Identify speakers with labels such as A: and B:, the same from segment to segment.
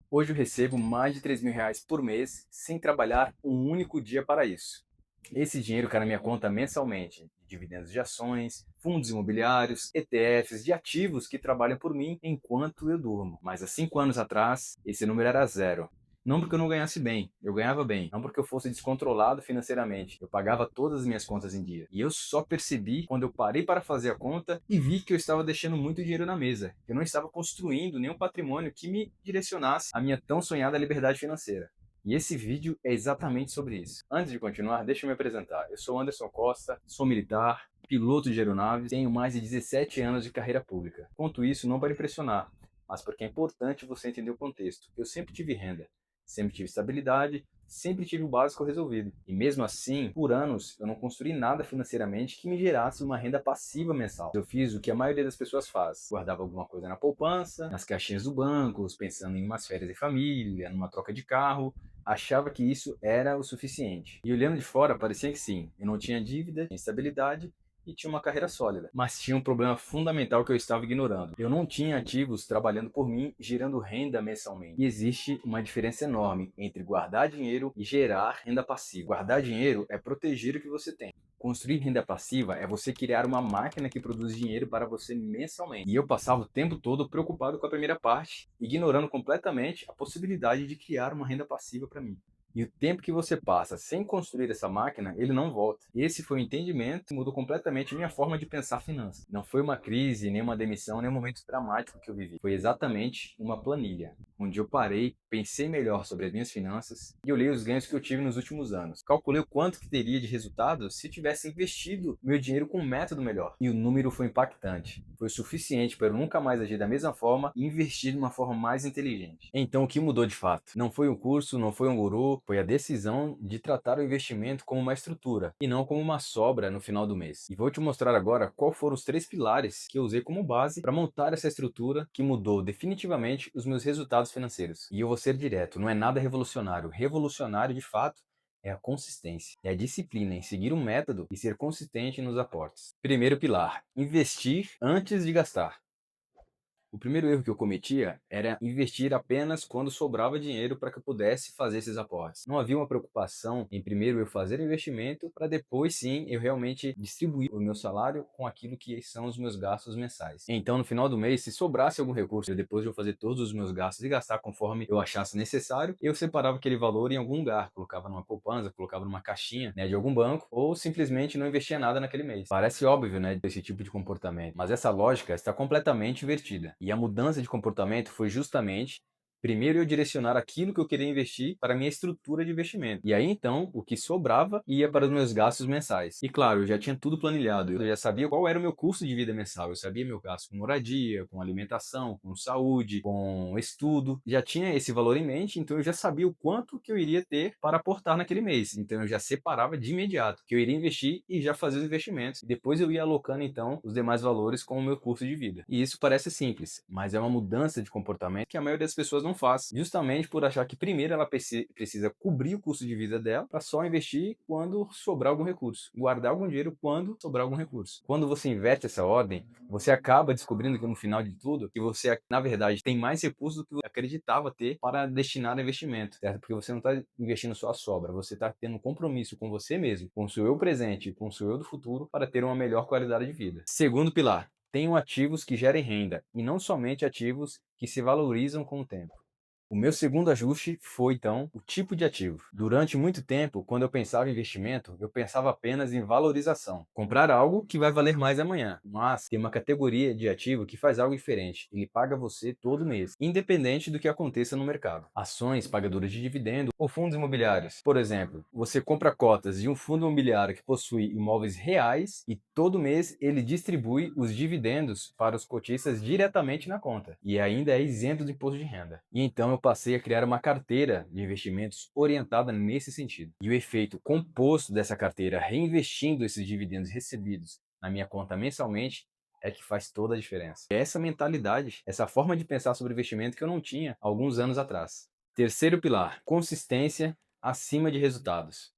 A: Hoje eu recebo mais de R$ 3.000 por mês sem trabalhar um único dia para isso. Esse dinheiro cai na minha conta mensalmente, de dividendos de ações, fundos imobiliários, ETFs, de ativos que trabalham por mim enquanto eu durmo. Mas há 5 anos atrás, esse número era zero. Não porque eu não ganhasse bem, eu ganhava bem. Não porque eu fosse descontrolado financeiramente, eu pagava todas as minhas contas em dia. E eu só percebi quando eu parei para fazer a conta e vi que eu estava deixando muito dinheiro na mesa. Eu não estava construindo nenhum patrimônio que me direcionasse à minha tão sonhada liberdade financeira. E esse vídeo é exatamente sobre isso. Antes de continuar, deixa eu me apresentar. Eu sou Anderson Costa, sou militar, piloto de aeronaves, tenho mais de 17 anos de carreira pública. Conto isso não para impressionar, mas porque é importante você entender o contexto. Eu sempre tive renda, sempre tive estabilidade, sempre tive o básico resolvido. E mesmo assim, por anos, eu não construí nada financeiramente que me gerasse uma renda passiva mensal. Eu fiz o que a maioria das pessoas faz. Guardava alguma coisa na poupança, nas caixinhas do banco, pensando em umas férias de família, numa troca de carro, achava que isso era o suficiente. E olhando de fora, parecia que sim, eu não tinha dívida, tinha estabilidade e tinha uma carreira sólida. Mas tinha um problema fundamental que eu estava ignorando. Eu não tinha ativos trabalhando por mim, gerando renda mensalmente. E existe uma diferença enorme entre guardar dinheiro e gerar renda passiva. Guardar dinheiro é proteger o que você tem. Construir renda passiva é você criar uma máquina que produz dinheiro para você mensalmente. E eu passava o tempo todo preocupado com a primeira parte, ignorando completamente a possibilidade de criar uma renda passiva para mim. E o tempo que você passa sem construir essa máquina, ele não volta. Esse foi o entendimento que mudou completamente minha forma de pensar finanças. Não foi uma crise, nem uma demissão, nem um momento dramático que eu vivi. Foi exatamente uma planilha, onde eu parei, pensei melhor sobre as minhas finanças e olhei os ganhos que eu tive nos últimos anos. Calculei o quanto que teria de resultado se tivesse investido meu dinheiro com um método melhor. E o número foi impactante. Foi o suficiente para eu nunca mais agir da mesma forma e investir de uma forma mais inteligente. Então, o que mudou de fato? Não foi um curso, não foi um guru, foi a decisão de tratar o investimento como uma estrutura e não como uma sobra no final do mês. E vou te mostrar agora qual foram os 3 pilares que eu usei como base para montar essa estrutura que mudou definitivamente os meus resultados financeiros. E eu vou ser direto, não é nada revolucionário. Revolucionário, de fato, é a consistência, é a disciplina em seguir um método e ser consistente nos aportes. Primeiro pilar: investir antes de gastar. O primeiro erro que eu cometia era investir apenas quando sobrava dinheiro para que eu pudesse fazer esses aportes. Não havia uma preocupação em primeiro eu fazer o investimento para depois sim eu realmente distribuir o meu salário com aquilo que são os meus gastos mensais. Então no final do mês, se sobrasse algum recurso, depois de eu fazer todos os meus gastos e gastar conforme eu achasse necessário, eu separava aquele valor em algum lugar, colocava numa poupança, colocava numa caixinha, né, de algum banco, ou simplesmente não investia nada naquele mês. Parece óbvio, né, esse tipo de comportamento, mas essa lógica está completamente invertida. E a mudança de comportamento foi justamente primeiro eu direcionar aquilo que eu queria investir para a minha estrutura de investimento. E aí então, o que sobrava ia para os meus gastos mensais. E claro, eu já tinha tudo planilhado, eu já sabia qual era o meu custo de vida mensal, eu sabia meu gasto com moradia, com alimentação, com saúde, com estudo. Já tinha esse valor em mente, então eu já sabia o quanto que eu iria ter para aportar naquele mês. Então eu já separava de imediato que eu iria investir e já fazia os investimentos. Depois eu ia alocando então os demais valores com o meu custo de vida. E isso parece simples, mas é uma mudança de comportamento que a maioria das pessoas não faz, justamente por achar que primeiro ela precisa cobrir o custo de vida dela para só investir quando sobrar algum recurso, guardar algum dinheiro quando sobrar algum recurso. Quando você inverte essa ordem, você acaba descobrindo que no final de tudo, que você na verdade tem mais recursos do que você acreditava ter para destinar a investimento, certo? Porque você não está investindo só a sobra, você está tendo um compromisso com você mesmo, com o seu eu presente, com o seu eu do futuro para ter uma melhor qualidade de vida. Segundo pilar: tenham ativos que gerem renda e não somente ativos que se valorizam com o tempo. O meu segundo ajuste foi, então, o tipo de ativo. Durante muito tempo, quando eu pensava em investimento, eu pensava apenas em valorização. Comprar algo que vai valer mais amanhã. Mas tem uma categoria de ativo que faz algo diferente. Ele paga você todo mês, independente do que aconteça no mercado. Ações pagadoras de dividendo ou fundos imobiliários. Por exemplo, você compra cotas de um fundo imobiliário que possui imóveis reais e todo mês ele distribui os dividendos para os cotistas diretamente na conta. E ainda é isento de imposto de renda. E então eu passei a criar uma carteira de investimentos orientada nesse sentido. E o efeito composto dessa carteira, reinvestindo esses dividendos recebidos na minha conta mensalmente, é que faz toda a diferença. É essa mentalidade, essa forma de pensar sobre investimento que eu não tinha alguns anos atrás. Terceiro pilar: consistência acima de resultados.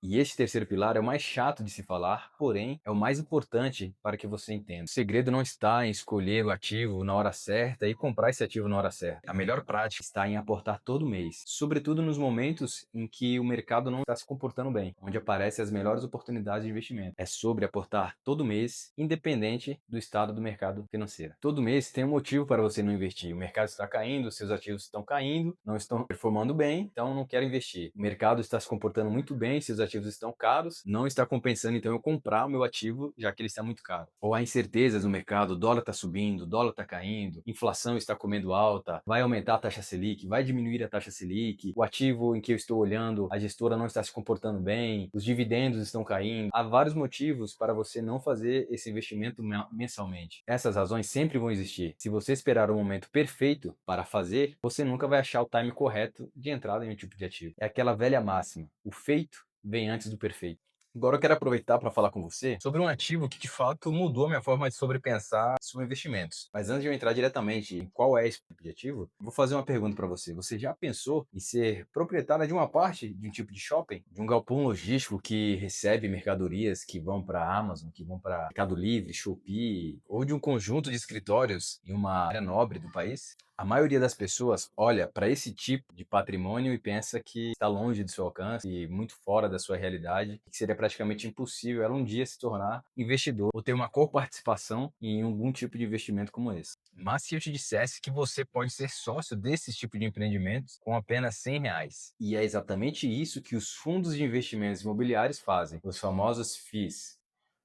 A: E este terceiro pilar é o mais chato de se falar, porém é o mais importante para que você entenda. O segredo não está em escolher o ativo na hora certa e comprar esse ativo na hora certa. A melhor prática está em aportar todo mês, sobretudo nos momentos em que o mercado não está se comportando bem, onde aparecem as melhores oportunidades de investimento. É sobre aportar todo mês, independente do estado do mercado financeiro. Todo mês tem um motivo para você não investir. O mercado está caindo, seus ativos estão caindo, não estão performando bem, então não quero investir. O mercado está se comportando muito bem, seus ativos estão caros, não está compensando então eu comprar o meu ativo, já que ele está muito caro. Ou há incertezas no mercado, o dólar está subindo, o dólar está caindo, inflação está comendo alta, vai aumentar a taxa Selic, vai diminuir a taxa Selic, o ativo em que eu estou olhando, a gestora não está se comportando bem, os dividendos estão caindo. Há vários motivos para você não fazer esse investimento mensalmente. Essas razões sempre vão existir. Se você esperar o momento perfeito para fazer, você nunca vai achar o time correto de entrada em um tipo de ativo. É aquela velha máxima: o feito vem antes do perfeito. Agora eu quero aproveitar para falar com você sobre um ativo que de fato mudou a minha forma de sobrepensar sobre investimentos. Mas antes de eu entrar diretamente em qual é esse tipo de ativo, eu vou fazer uma pergunta para você. Você já pensou em ser proprietário de uma parte de um tipo de shopping? De um galpão logístico que recebe mercadorias que vão para a Amazon, que vão para Mercado Livre, Shopee, ou de um conjunto de escritórios em uma área nobre do país? A maioria das pessoas olha para esse tipo de patrimônio e pensa que está longe do seu alcance e muito fora da sua realidade, que seria praticamente impossível ela um dia se tornar investidor ou ter uma coparticipação em algum tipo de investimento como esse. Mas se eu te dissesse que você pode ser sócio desse tipo de empreendimentos com apenas R$ 100? E é exatamente isso que os fundos de investimentos imobiliários fazem, os famosos FIIs.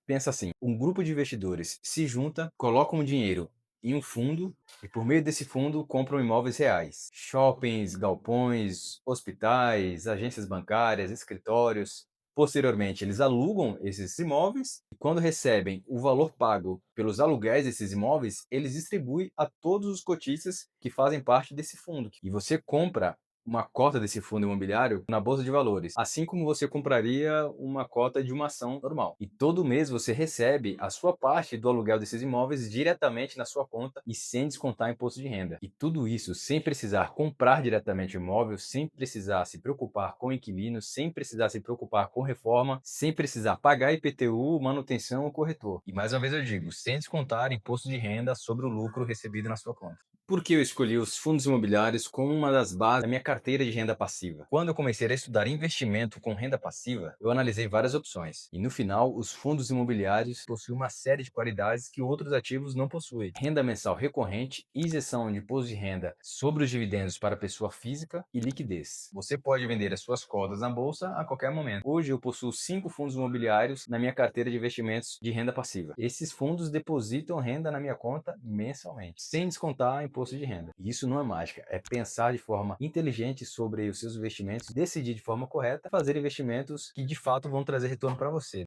A: Pensa assim, um grupo de investidores se junta, colocam o dinheiro em um fundo e por meio desse fundo compram imóveis reais. Shoppings, galpões, hospitais, agências bancárias, escritórios. Posteriormente, eles alugam esses imóveis e quando recebem o valor pago pelos aluguéis desses imóveis, eles distribuem a todos os cotistas que fazem parte desse fundo. E você compra uma cota desse fundo imobiliário na bolsa de valores, assim como você compraria uma cota de uma ação normal. E todo mês você recebe a sua parte do aluguel desses imóveis diretamente na sua conta e sem descontar imposto de renda. E tudo isso sem precisar comprar diretamente o imóvel, sem precisar se preocupar com inquilinos, sem precisar se preocupar com reforma, sem precisar pagar IPTU, manutenção ou corretor. E mais uma vez eu digo, sem descontar imposto de renda sobre o lucro recebido na sua conta. Por que eu escolhi os fundos imobiliários como uma das bases da minha carteira de renda passiva? Quando eu comecei a estudar investimento com renda passiva, eu analisei várias opções. E no final, os fundos imobiliários possuem uma série de qualidades que outros ativos não possuem. Renda mensal recorrente, isenção de imposto de renda sobre os dividendos para pessoa física e liquidez. Você pode vender as suas cotas na bolsa a qualquer momento. Hoje eu possuo 5 fundos imobiliários na minha carteira de investimentos de renda passiva. Esses fundos depositam renda na minha conta mensalmente, sem descontar imposto de renda. E isso não é mágica, é pensar de forma inteligente sobre os seus investimentos, decidir de forma correta, fazer investimentos que de fato vão trazer retorno para você.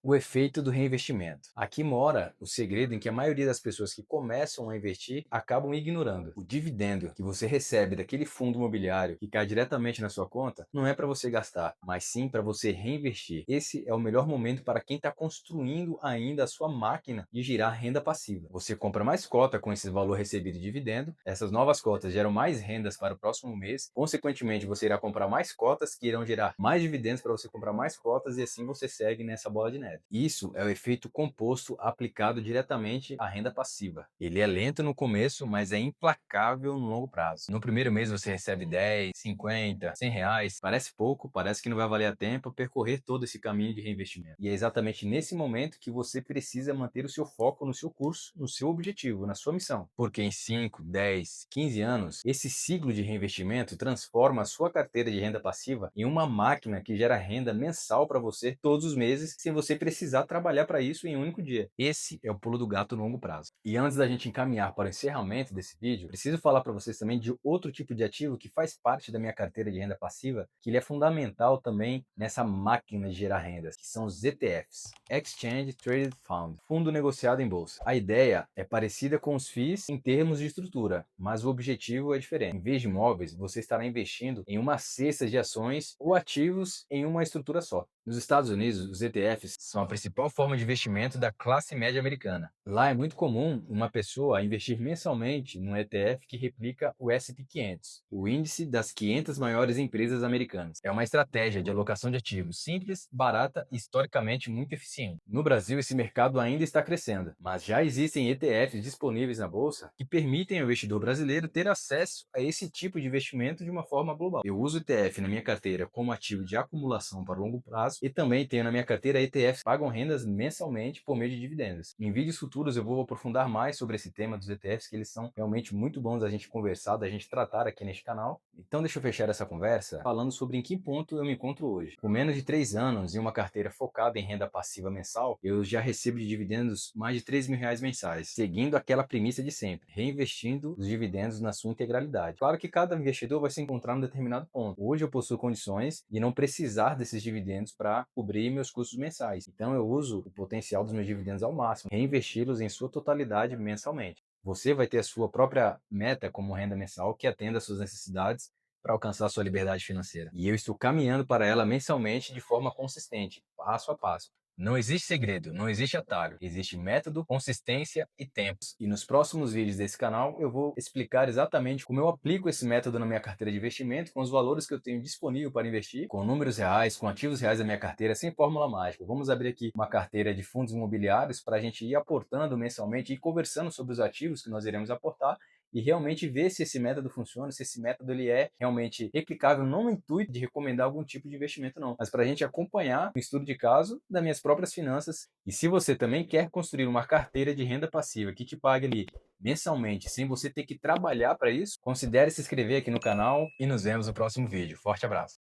A: O efeito do reinvestimento. Aqui mora o segredo em que a maioria das pessoas que começam a investir acabam ignorando. O dividendo que você recebe daquele fundo imobiliário que cai diretamente na sua conta não é para você gastar, mas sim para você reinvestir. Esse é o melhor momento para quem está construindo ainda a sua máquina de girar renda passiva. Você compra mais cota com esse valor recebido de dividendo, essas novas cotas geram mais rendas para o próximo mês, consequentemente você irá comprar mais cotas que irão gerar mais dividendos para você comprar mais cotas e assim você segue nessa bola de neve. Isso é o efeito composto aplicado diretamente à renda passiva. Ele é lento no começo, mas é implacável no longo prazo. No primeiro mês você recebe 10, 50, R$ 100. Parece pouco, parece que não vai valer a tempo percorrer todo esse caminho de reinvestimento. E é exatamente nesse momento que você precisa manter o seu foco no seu curso, no seu objetivo, na sua missão. Porque em 5, 10, 15 anos, esse ciclo de reinvestimento transforma a sua carteira de renda passiva em uma máquina que gera renda mensal para você todos os meses, sem você precisar trabalhar para isso em um único dia. Esse é o pulo do gato no longo prazo. E antes da gente encaminhar para o encerramento desse vídeo, preciso falar para vocês também de outro tipo de ativo que faz parte da minha carteira de renda passiva, que ele é fundamental também nessa máquina de gerar rendas, que são os ETFs, Exchange Traded Fund, fundo negociado em bolsa. A ideia é parecida com os FIIs em termos de estrutura, mas o objetivo é diferente. Em vez de imóveis, você estará investindo em uma cesta de ações ou ativos em uma estrutura só. Nos Estados Unidos, os ETFs são a principal forma de investimento da classe média americana. Lá é muito comum uma pessoa investir mensalmente num ETF que replica o S&P 500, o índice das 500 maiores empresas americanas. É uma estratégia de alocação de ativos simples, barata e historicamente muito eficiente. No Brasil, esse mercado ainda está crescendo, mas já existem ETFs disponíveis na bolsa que permitem ao investidor brasileiro ter acesso a esse tipo de investimento de uma forma global. Eu uso ETF na minha carteira como ativo de acumulação para longo prazo e também tenho na minha carteira ETFs que pagam rendas mensalmente por meio de dividendos. Em vídeos futuros eu vou aprofundar mais sobre esse tema dos ETFs, que eles são realmente muito bons da gente conversar, da gente tratar aqui neste canal. Então deixa eu fechar essa conversa falando sobre em que ponto eu me encontro hoje. Com menos de 3 anos e uma carteira focada em renda passiva mensal, eu já recebo de dividendos mais de R$ 3.000 mensais, seguindo aquela premissa de sempre, reinvestindo os dividendos na sua integralidade. Claro que cada investidor vai se encontrar num determinado ponto. Hoje eu possuo condições de não precisar desses dividendos para cobrir meus custos mensais. Então eu uso o potencial dos meus dividendos ao máximo, reinvesti-los em sua totalidade mensalmente. Você vai ter a sua própria meta como renda mensal que atenda às suas necessidades para alcançar a sua liberdade financeira. E eu estou caminhando para ela mensalmente de forma consistente, passo a passo. Não existe segredo, não existe atalho. Existe método, consistência e tempos. E nos próximos vídeos desse canal eu vou explicar exatamente como eu aplico esse método na minha carteira de investimento, com os valores que eu tenho disponível para investir, com números reais, com ativos reais da minha carteira, sem fórmula mágica. Vamos abrir aqui uma carteira de fundos imobiliários para a gente ir aportando mensalmente e conversando sobre os ativos que nós iremos aportar e realmente ver se esse método funciona, se esse método ele é realmente replicável, não no intuito de recomendar algum tipo de investimento não, mas para a gente acompanhar o estudo de caso das minhas próprias finanças. E se você também quer construir uma carteira de renda passiva que te pague ali mensalmente, sem você ter que trabalhar para isso, considere se inscrever aqui no canal e nos vemos no próximo vídeo. Forte abraço!